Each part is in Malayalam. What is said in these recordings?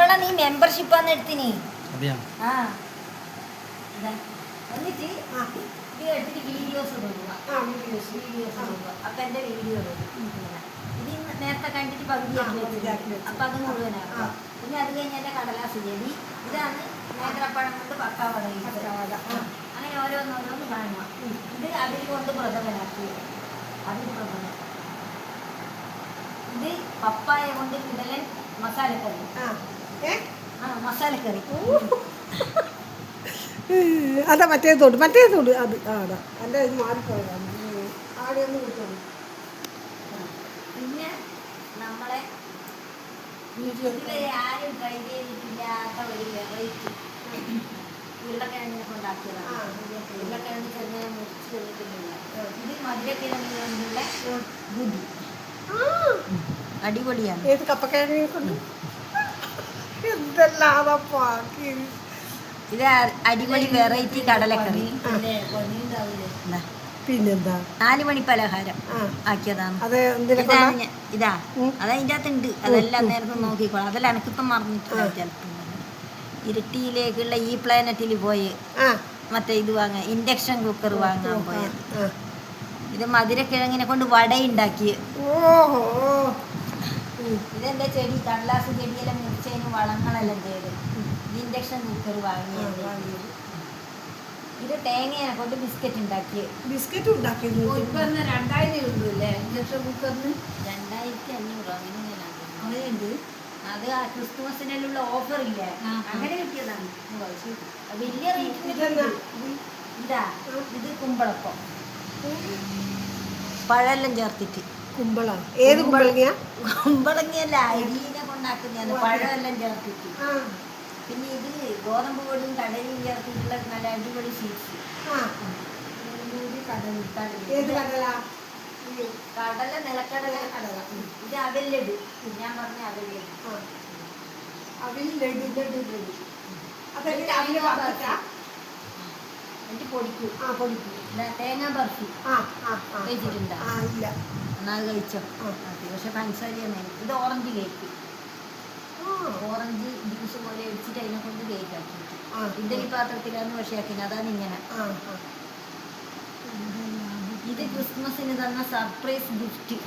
ഇവിടെ നീ മെമ്പർഷിപ്പ് ആണ് എടുത്തിനി. ആ എന്നിട്ട് ഇത് എടുത്തിട്ട് വീഡിയോസ് കൊടുക്കുക. അപ്പൊ എന്റെ വീഡിയോ ഇത് നേരത്തെ കണ്ടിട്ട് പകുതി അപ്പൊ അത് മുഴുവനാക്കുക. പിന്നെ അത് കഴിഞ്ഞ് എന്റെ കടലാസ് ചെടി ഇതാണ് നേന്ത്രപ്പഴം കൊണ്ട് പക്കാവട. അങ്ങനെ ഓരോന്നോരോന്ന് കാണുക. ഇത് അതിൽ കൊണ്ട് പ്രഥമനാക്കി. അതിൽ പ്രഥമൻ ഇത് പപ്പായ കൊണ്ട് കിടലൻ മസാലക്കറി. മസാലക്കറി അതാ മറ്റേതോട് അത് ആടാ എൻ്റെ ഇത് മാറിപ്പോയതാണ്. ആടെയൊന്നും കിട്ടുള്ളൂ. പിന്നെ നമ്മളെ ഇതുവരെ ആരും ട്രൈ ചെയ്തിട്ടില്ലാത്ത ഒരു വെറൈറ്റി ഉരുളക്കിഴങ്ങിനെ കൊണ്ടാക്കിയതാണ്. ഉരുളക്കിഴങ്ങ് ചെറുങ്ങനെ മുറിച്ച് വെച്ചിട്ടില്ല. ഇത് മധുരക്കിഴങ്ങിനെ കൊണ്ടുള്ള ബുദ്ധി അടിപൊളിയാണ്. ഏത് കപ്പക്കിഴങ്ങിനെ കൊണ്ട് എന്തെല്ലാതാ. ഇത് അടിപൊളി വെറൈറ്റി കടലക്കറി. പിന്നെന്താ 4 മണി പലഹാരം ആക്കിയതാണ്. ഇതാ അതതിൻ്റെ അകത്തുണ്ട്. അതെല്ലാം നേരത്തെ നോക്കിക്കോളാം. അതെല്ലാം എനിക്കിപ്പം മറന്നിട്ടില്ല. ചിലപ്പോൾ ഇരിട്ടിയിലേക്കുള്ള ഈ പ്ലാനറ്റിൽ പോയി മറ്റേ ഇത് വാങ്ങാൻ ഇൻഡക്ഷൻ കുക്കർ വാങ്ങാൻ പോയത്. ഇത് മധുരക്കിഴങ്ങിനെ കൊണ്ട് വടയുണ്ടാക്കി. ഇതെന്റെ ചെടി കടലാസ് ചെടിയെല്ലാം മുറിച്ചതിന് വളങ്ങളെല്ലാം ചെയ്ത് ഇൻഡക്ഷൻ കുക്കർ വാങ്ങിയത്. ഇത് തേങ്ങയെ കൊണ്ട് ബിസ്ക്കറ്റ് ഉണ്ടാക്കി. ബിസ്ക്കറ്റ് ഉണ്ടാക്കിയത് 2000 ഉള്ളൂല്ലേ ഇൻഡക്ഷൻ കുക്കറിന്. 2500 അങ്ങനെയുണ്ട്. അത് ആ ക്രിസ്തുമസിനുള്ള ഓഫർ ഇല്ലേ അങ്ങനെ കിട്ടിയതാണ്. വലിയ റേറ്റ്. ഇതാ ഇത് കുമ്പളപ്പം പഴമെല്ലാം ചേർത്തിട്ട്. ഏത് കുമ്പളങ്ങിയല്ല അരിനെ കൊണ്ടാക്കുന്നതാണ്. പഴമെല്ലാം ചേർത്തിട്ട്. പിന്നെ ഇത് ഗോതമ്പ് പൊടിയും കടലയും ചേർത്തിട്ടുള്ള നല്ല അടിപൊളി സ്വീറ്റ്സ്. കടല നിലക്കടല കടല. ഇത് അവല്ലട്. ഞാൻ പറഞ്ഞ അവല്ലട്. എന്നിട്ട് പൊടിക്കും. തേങ്ങ ബർഫി കഴിച്ചിട്ടുണ്ടോ? എന്നാ കഴിച്ചോ. പക്ഷെ പഞ്ചസാരയാണ്. ഇത് ഓറഞ്ച് കേക്ക്. ഓറഞ്ച് ജ്യൂസ് പോലെ അടിച്ചിട്ട് അതിനെ കൊണ്ട് കേക്ക് ആക്കിയിട്ട് ഇഡലി പാത്രത്തിലാണ് പക്ഷേ ആക്കിന്. അതാണ് ഇങ്ങനെ. ഇത് ക്രിസ്മസിന് തന്ന സർപ്രൈസ് ഗിഫ്റ്റ്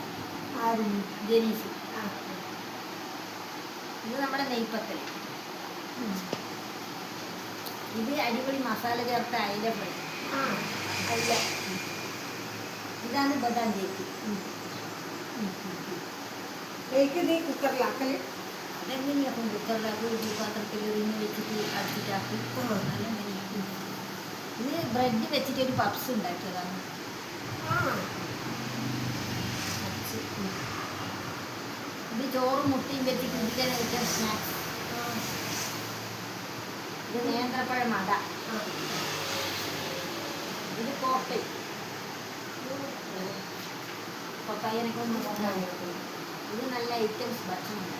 ജെനീസ്. ഇത് നമ്മുടെ നെയ്പ്പത്തൽ. ഇത് അടിപൊളി മസാല ചേർത്ത അയില ഫ്രൈ. ഇതാണ് ബദാം കേക്ക്. അതെങ്ങനെയാ കുക്കറിലാക്കി ഇഡലി പാത്രത്തിൽ ഇറിഞ്ഞ് വെച്ചിട്ട് അടിച്ചിട്ടാക്കി. ഇത് ബ്രെഡ് വെച്ചിട്ട് ഒരു പപ്സ് ഉണ്ടാക്കിയതാണ്. ഇത് ചോറും മുട്ടയും വെച്ചിട്ട് ഇതിലെ വെച്ച സ്നാക്സ്. ഇത് നേന്ത്രപ്പഴം അട. ഇത് കോട്ടൈ പപ്പായനൊക്കെ ഒന്ന് കൊണ്ടാണ്. ഇത് നല്ല ഐറ്റംസ് ഭക്ഷണം.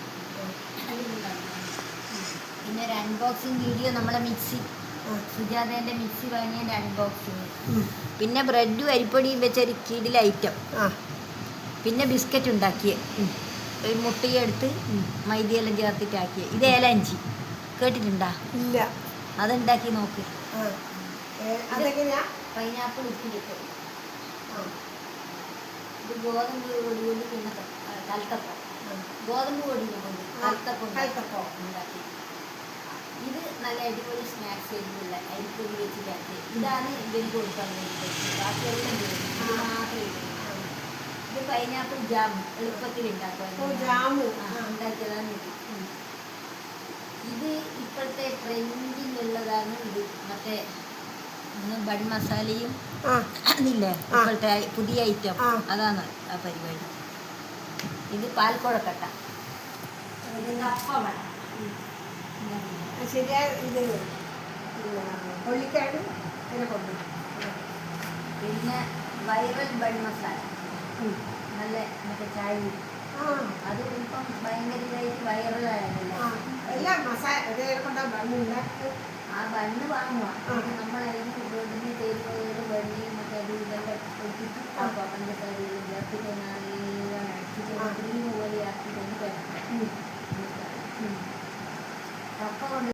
പിന്നെ ഒരു അൺബോക്സിങ് വീഡിയോ നമ്മളെ മിക്സി സുജാതേൻ്റെ മിക്സി വാങ്ങിയതിൻ്റെ അൺബോക്സിങ്. പിന്നെ ബ്രെഡും അരിപ്പൊടിയും വെച്ചൊരു കിടിൽ ഐറ്റം. പിന്നെ ബിസ്ക്കറ്റ് ഉണ്ടാക്കിയ ഒരു മുട്ടയും എടുത്ത് മൈദയെല്ലാം ചേർത്തിട്ടാക്കിയ. ഇത് ഏലഞ്ചി കേട്ടിട്ടുണ്ടാ? ഇല്ല. അതുണ്ടാക്കി നോക്ക്. പൈനാപ്പിൾ ഉപ്പിലിട്ട്. ഇത് ഗോതമ്പ് പൊടി കൊണ്ട് പിന്നെ കൽത്തപ്പം. ഗോതമ്പ് പൊടി കൊണ്ട് കൽത്തപ്പം ഉണ്ടാക്കി. ഇത് നല്ല അടിപൊളി സ്നാക്സ് ആയിട്ടുള്ള അരിപ്പൊടി വെച്ചിട്ടാക്കി. ഇതാണ് ഇവർക്ക് കൊടുക്കാൻ വേണ്ടി. ബാക്കിയെല്ലാം ഇത് മാത്രമേ. ഇത് പൈനാപ്പിൾ ജാം എളുപ്പത്തിൽ ഉണ്ടാക്കാം. ഉണ്ടാക്കിയതാണ് ഇത്. ഇത് ഇപ്പോഴത്തെ ട്രെൻഡിങ്ങുള്ളതാണ്. ഇത് മറ്റേ ബൺ മസാലയും അതില്ലേ ഇപ്പോഴത്തെ പുതിയ ഐറ്റം. അതാണ് ആ പരിപാടി. ഇത് പാൽക്കുഴക്കട്ട. കപ്പവട. ശരിയായ ഇത് കൊള്ളിക്കാട് കൊണ്ട്. പിന്നെ വൈറൽ ബൺ മസാല നല്ല മറ്റേ ചായ. അത് ഇപ്പം ഭയങ്കരമായിട്ട് വൈറലായതല്ലേ. ആ ബണ്ണ് വാങ്ങുക. നമ്മളതിന് വീടിന് തേരുവകൾ വെള്ളിയും മറ്റേ അത് ഇതെല്ലാം കൊടുത്തിട്ട് പഞ്ചസാരയും ചേർത്തിട്ട് നല്ല അടിച്ചിട്ട് ക്രീം പോലെ ആക്കിയിട്ട് കപ്പ കൊണ്ട്